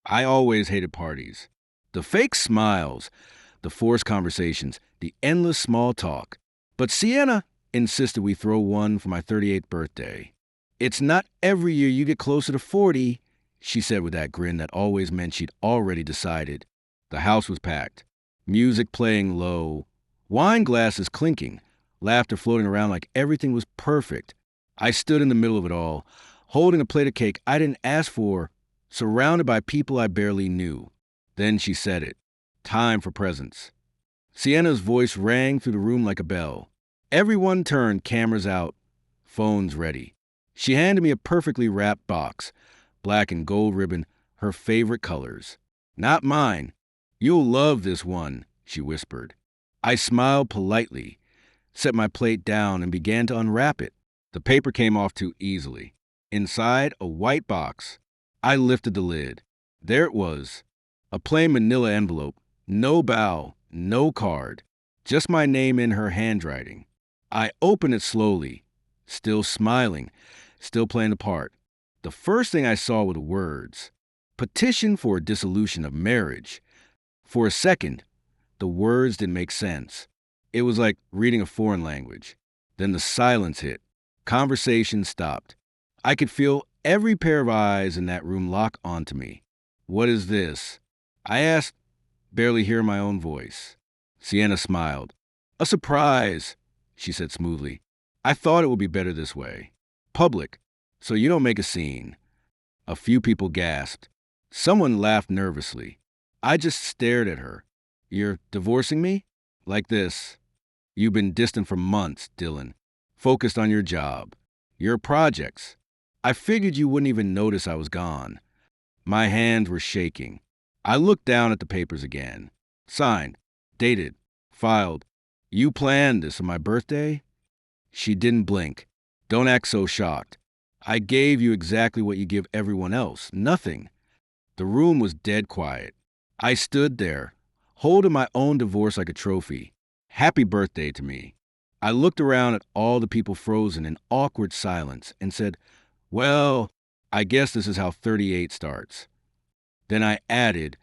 I always hated parties. The fake smiles, the forced conversations, the endless small talk. But Sienna insisted we throw one for my 38th birthday. It's not every year you get closer to 40, she said with that grin that always meant she'd already decided. The house was packed, music playing low, wine glasses clinking, laughter floating around like everything was perfect. I stood in the middle of it all, holding a plate of cake I didn't ask for, surrounded by people I barely knew. Then she said it. Time for presents. Sienna's voice rang through the room like a bell. Everyone turned, cameras out, phones ready. She handed me a perfectly wrapped box, black and gold ribbon, her favorite colors. Not mine. You'll love this one, she whispered. I smiled politely, set my plate down, and began to unwrap it. The paper came off too easily. Inside, a white box. I lifted the lid. There it was. A plain manila envelope. No bow, no card. Just my name in her handwriting. I opened it slowly, still smiling, still playing the part. The first thing I saw were the words. Petition for a dissolution of marriage. For a second, the words didn't make sense. It was like reading a foreign language. Then the silence hit. Conversation stopped. I could feel every pair of eyes in that room lock onto me. What is this? I asked, barely hearing my own voice. Sienna smiled. A surprise, she said smoothly. I thought it would be better this way. Public, so you don't make a scene. A few people gasped. Someone laughed nervously. I just stared at her. You're divorcing me? Like this. You've been distant for months, Dylan. Focused on your job. Your projects. I figured you wouldn't even notice I was gone. My hands were shaking. I looked down at the papers again. Signed. Dated. Filed. You planned this on my birthday? She didn't blink. Don't act so shocked. I gave you exactly what you give everyone else. Nothing. The room was dead quiet. I stood there, holding my own divorce like a trophy. Happy birthday to me. I looked around at all the people frozen in awkward silence and said, well, I guess this is how 38 starts. Then I added,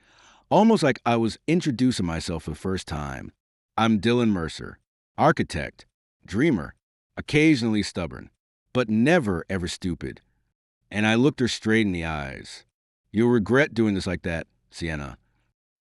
almost like I was introducing myself for the first time. I'm Dylan Mercer, architect, dreamer, occasionally stubborn, but never ever stupid. And I looked her straight in the eyes. You'll regret doing this like that, Sienna.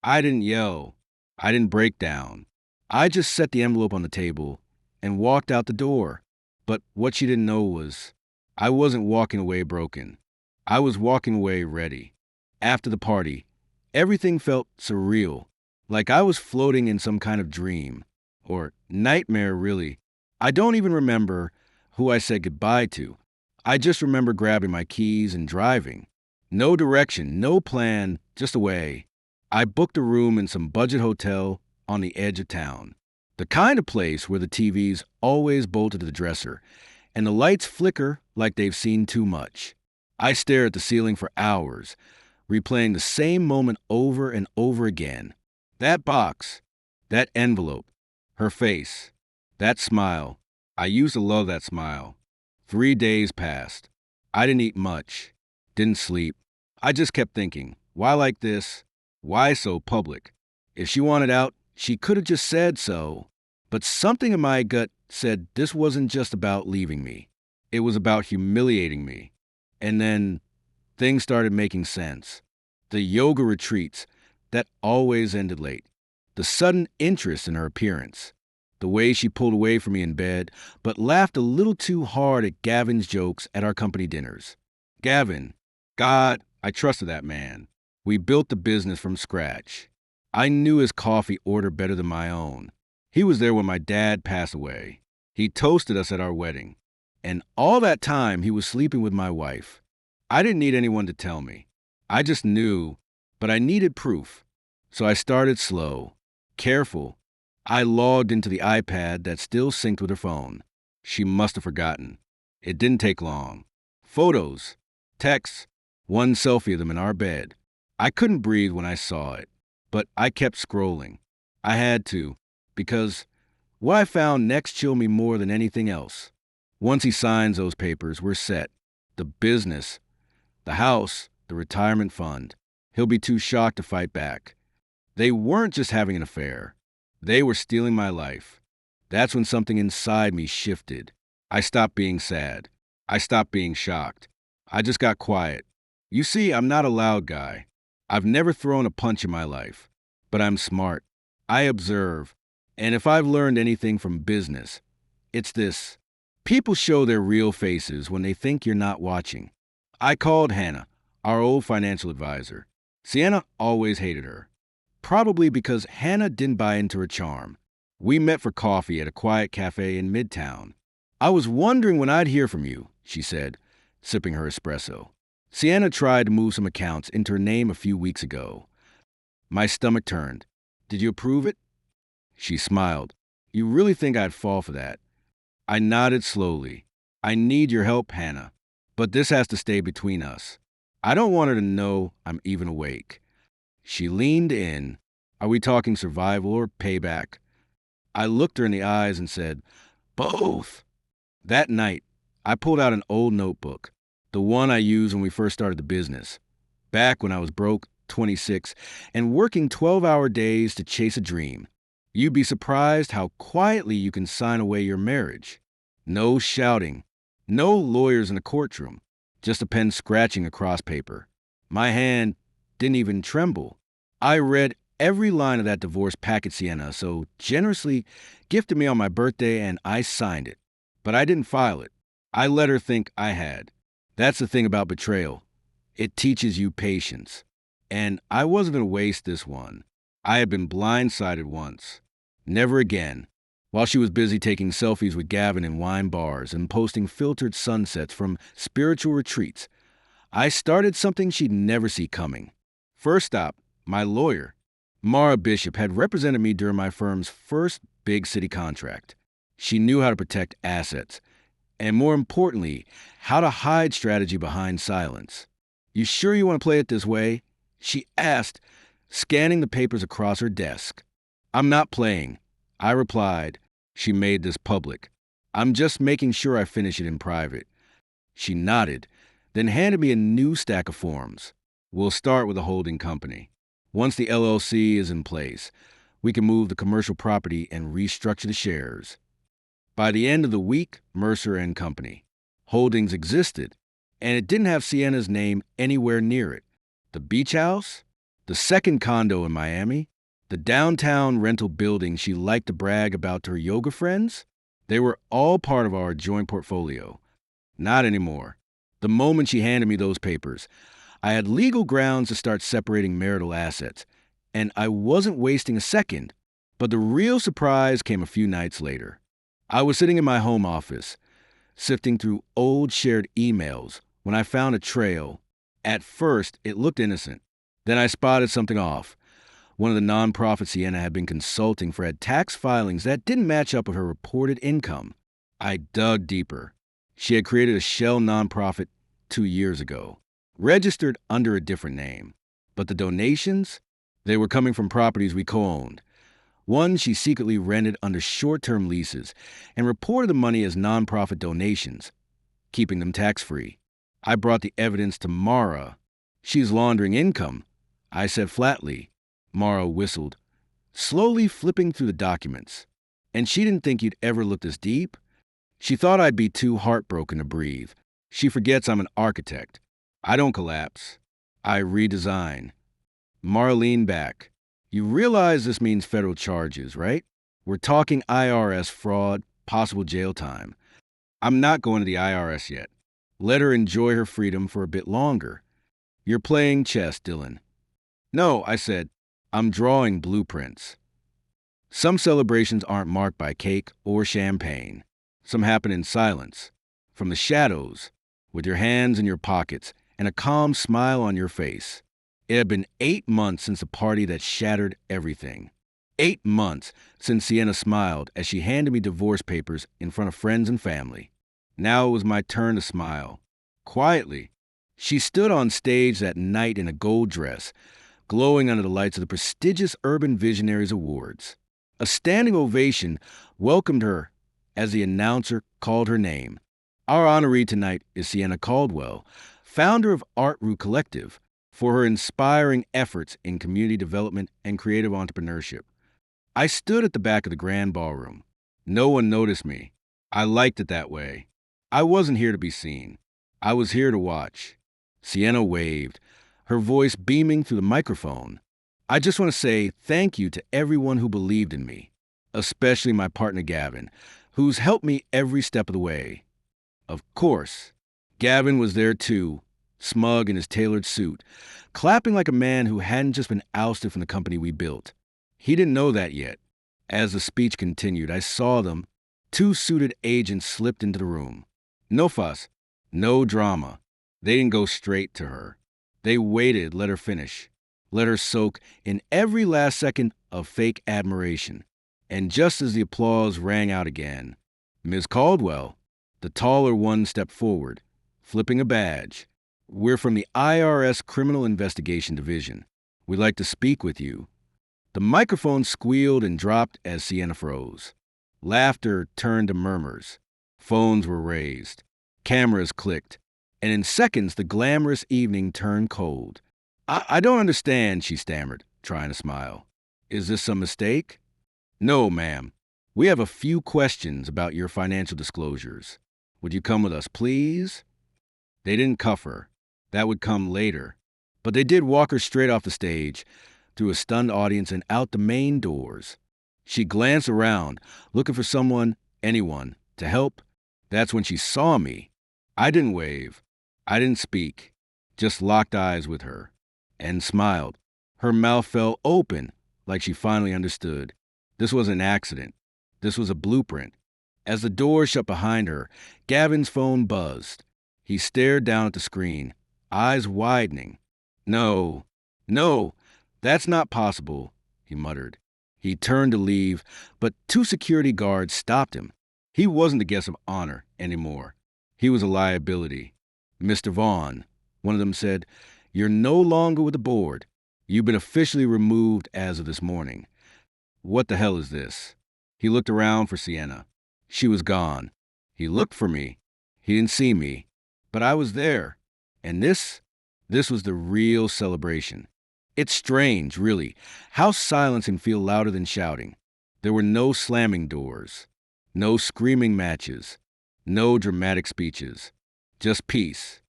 I didn't yell. I didn't break down. I just set the envelope on the table and walked out the door. But what she didn't know was I wasn't walking away broken. I was walking away ready. After the party, everything felt surreal, like I was floating in some kind of dream, or nightmare really. I don't even remember who I said goodbye to. I just remember grabbing my keys and driving. No direction, no plan, just away. I booked a room in some budget hotel on the edge of town. The kind of place where the TV's always bolted to the dresser, and the lights flicker like they've seen too much. I stare at the ceiling for hours, replaying the same moment over and over again. That box, that envelope, her face, that smile. I used to love that smile. 3 days passed. I didn't eat much, didn't sleep. I just kept thinking, why like this? Why so public? If she wanted out, she could have just said so. But something in my gut said this wasn't just about leaving me. It was about humiliating me. And then things started making sense. The yoga retreats that always ended late. The sudden interest in her appearance. The way she pulled away from me in bed, but laughed a little too hard at Gavin's jokes at our company dinners. Gavin, God, I trusted that man. We built the business from scratch. I knew his coffee order better than my own. He was there when my dad passed away. He toasted us at our wedding. And all that time, he was sleeping with my wife. I didn't need anyone to tell me. I just knew, but I needed proof. So I started slow, careful. I logged into the iPad that still synced with her phone. She must have forgotten. It didn't take long. Photos, texts, one selfie of them in our bed. I couldn't breathe when I saw it, but I kept scrolling. I had to, because what I found next chilled me more than anything else. Once he signs those papers, we're set. The business, the house, the retirement fund. He'll be too shocked to fight back. They weren't just having an affair. They were stealing my life. That's when something inside me shifted. I stopped being sad. I stopped being shocked. I just got quiet. You see, I'm not a loud guy. I've never thrown a punch in my life. But I'm smart. I observe. And if I've learned anything from business, it's this. People show their real faces when they think you're not watching. I called Hannah, our old financial advisor. Sienna always hated her. Probably because Hannah didn't buy into her charm. We met for coffee at a quiet cafe in Midtown. I was wondering when I'd hear from you, she said, sipping her espresso. Sienna tried to move some accounts into her name a few weeks ago. My stomach turned. Did you approve it? She smiled. You really think I'd fall for that? I nodded slowly. I need your help, Hannah. But this has to stay between us. I don't want her to know I'm even awake. She leaned in. Are we talking survival or payback? I looked her in the eyes and said, both. That night, I pulled out an old notebook, the one I used when we first started the business, back when I was broke, 26, and working 12-hour days to chase a dream. You'd be surprised how quietly you can sign away your marriage. No shouting, no lawyers in a courtroom, just a pen scratching across paper. My hand didn't even tremble. I read every line of that divorce packet Sienna so generously gifted me on my birthday, and I signed it. But I didn't file it. I let her think I had. That's the thing about betrayal. It teaches you patience. And I wasn't going to waste this one. I had been blindsided once. Never again. While she was busy taking selfies with Gavin in wine bars and posting filtered sunsets from spiritual retreats, I started something she'd never see coming. First stop, my lawyer. Mara Bishop had represented me during my firm's first big city contract. She knew how to protect assets, and more importantly, how to hide strategy behind silence. You sure you want to play it this way? She asked, scanning the papers across her desk. I'm not playing, I replied. She made this public. I'm just making sure I finish it in private. She nodded, then handed me a new stack of forms. We'll start with a holding company. Once the LLC is in place, we can move the commercial property and restructure the shares. By the end of the week, Mercer and Company. Holdings existed, and it didn't have Sienna's name anywhere near it. The beach house, the second condo in Miami, the downtown rental building she liked to brag about to her yoga friends, they were all part of our joint portfolio. Not anymore. The moment she handed me those papers, I had legal grounds to start separating marital assets, and I wasn't wasting a second. But the real surprise came a few nights later. I was sitting in my home office, sifting through old shared emails, when I found a trail. At first, it looked innocent. Then I spotted something off. One of the nonprofits Sienna had been consulting for had tax filings that didn't match up with her reported income. I dug deeper. She had created a shell nonprofit 2 years ago, registered under a different name. But the donations? They were coming from properties we co-owned. One she secretly rented under short-term leases and reported the money as nonprofit donations, keeping them tax-free. I brought the evidence to Mara. She's laundering income, I said flatly. Mara whistled, slowly flipping through the documents. And she didn't think you'd ever look this deep. She thought I'd be too heartbroken to breathe. She forgets I'm an architect. I don't collapse. I redesign. Mara leaned back. You realize this means federal charges, right? We're talking IRS fraud, possible jail time. I'm not going to the IRS yet. Let her enjoy her freedom for a bit longer. You're playing chess, Dylan. No, I said. I'm drawing blueprints. Some celebrations aren't marked by cake or champagne. Some happen in silence, from the shadows, with your hands in your pockets and a calm smile on your face. It had been 8 months since a party that shattered everything. 8 months since Sienna smiled as she handed me divorce papers in front of friends and family. Now it was my turn to smile. Quietly, she stood on stage that night in a gold dress, glowing under the lights of the prestigious Urban Visionaries Awards. A standing ovation welcomed her as the announcer called her name. Our honoree tonight is Sienna Caldwell, founder of Art Root Collective, for her inspiring efforts in community development and creative entrepreneurship. I stood at the back of the grand ballroom. No one noticed me. I liked it that way. I wasn't here to be seen. I was here to watch. Sienna waved, her voice beaming through the microphone. I just want to say thank you to everyone who believed in me, especially my partner Gavin, who's helped me every step of the way. Of course, Gavin was there too, smug in his tailored suit, clapping like a man who hadn't just been ousted from the company we built. He didn't know that yet. As the speech continued, I saw them. Two suited agents slipped into the room. No fuss, no drama. They didn't go straight to her. They waited, let her finish, let her soak in every last second of fake admiration. And just as the applause rang out again, Ms. Caldwell, the taller one, stepped forward, flipping a badge. "We're from the IRS Criminal Investigation Division. We'd like to speak with you." The microphone squealed and dropped as Sienna froze. Laughter turned to murmurs. Phones were raised. Cameras clicked. And in seconds, the glamorous evening turned cold. I don't understand," she stammered, trying to smile. "Is this some mistake?" "No, ma'am. We have a few questions about your financial disclosures. Would you come with us, please?" They didn't cuff her. That would come later. But they did walk her straight off the stage, through a stunned audience and out the main doors. She glanced around, looking for someone, anyone, to help. That's when she saw me. I didn't wave. I didn't speak. Just locked eyes with her. And smiled. Her mouth fell open, like she finally understood. This was an accident. This was a blueprint. As the door shut behind her, Gavin's phone buzzed. He stared down at the screen, eyes widening. No, that's not possible," he muttered. He turned to leave, but two security guards stopped him. He wasn't a guest of honor anymore. He was a liability. "Mr. Vaughn," one of them said, "you're no longer with the board. You've been officially removed as of this morning." "What the hell is this?" He looked around for Sienna. She was gone. He looked for me. He didn't see me. But I was there. And this was the real celebration. It's strange, really, how silence can feel louder than shouting. There were no slamming doors, no screaming matches, no dramatic speeches, just peace.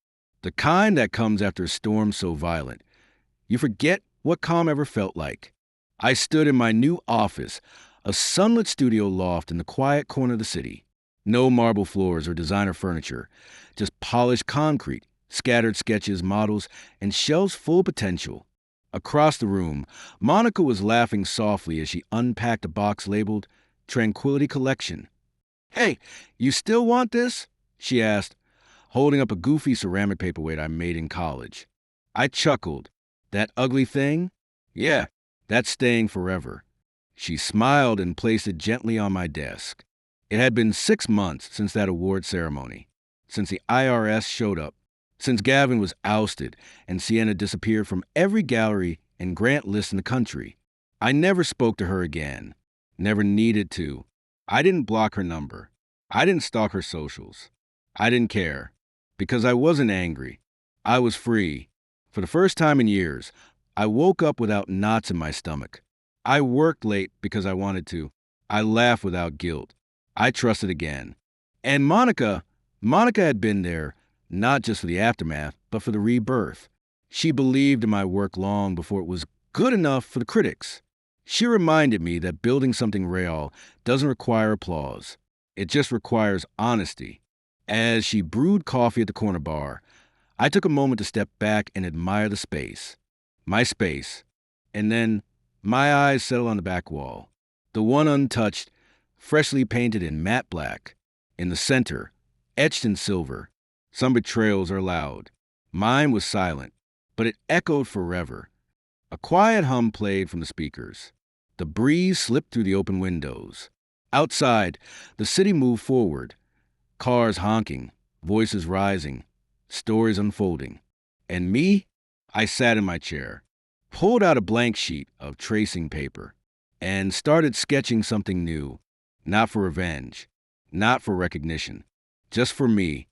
The kind that comes after a storm so violent, you forget what calm ever felt like. I stood in my new office, a sunlit studio loft in the quiet corner of the city. No marble floors or designer furniture, just polished concrete, scattered sketches, models, and shelves full of potential. Across the room, Monica was laughing softly as she unpacked a box labeled Tranquility Collection. "Hey, you still want this?" she asked, holding up a goofy ceramic paperweight I made in college. I chuckled. "That ugly thing? Yeah, that's staying forever." She smiled and placed it gently on my desk. It had been 6 months since that award ceremony, since the IRS showed up, since Gavin was ousted and Sienna disappeared from every gallery and grant list in the country. I never spoke to her again. Never needed to. I didn't block her number. I didn't stalk her socials. I didn't care. Because I wasn't angry. I was free. For the first time in years, I woke up without knots in my stomach. I worked late because I wanted to. I laughed without guilt. I trusted again. And Monica had been there, not just for the aftermath, but for the rebirth. She believed in my work long before it was good enough for the critics. She reminded me that building something real doesn't require applause. It just requires honesty. As she brewed coffee at the corner bar, I took a moment to step back and admire the space. My space. And then my eyes settled on the back wall. The one untouched, freshly painted in matte black. In the center, etched in silver. Some betrayals are loud. Mine was silent, but it echoed forever. A quiet hum played from the speakers. The breeze slipped through the open windows. Outside, the city moved forward. Cars honking, voices rising, stories unfolding. And me? I sat in my chair, pulled out a blank sheet of tracing paper, and started sketching something new. Not for revenge, not for recognition, just for me.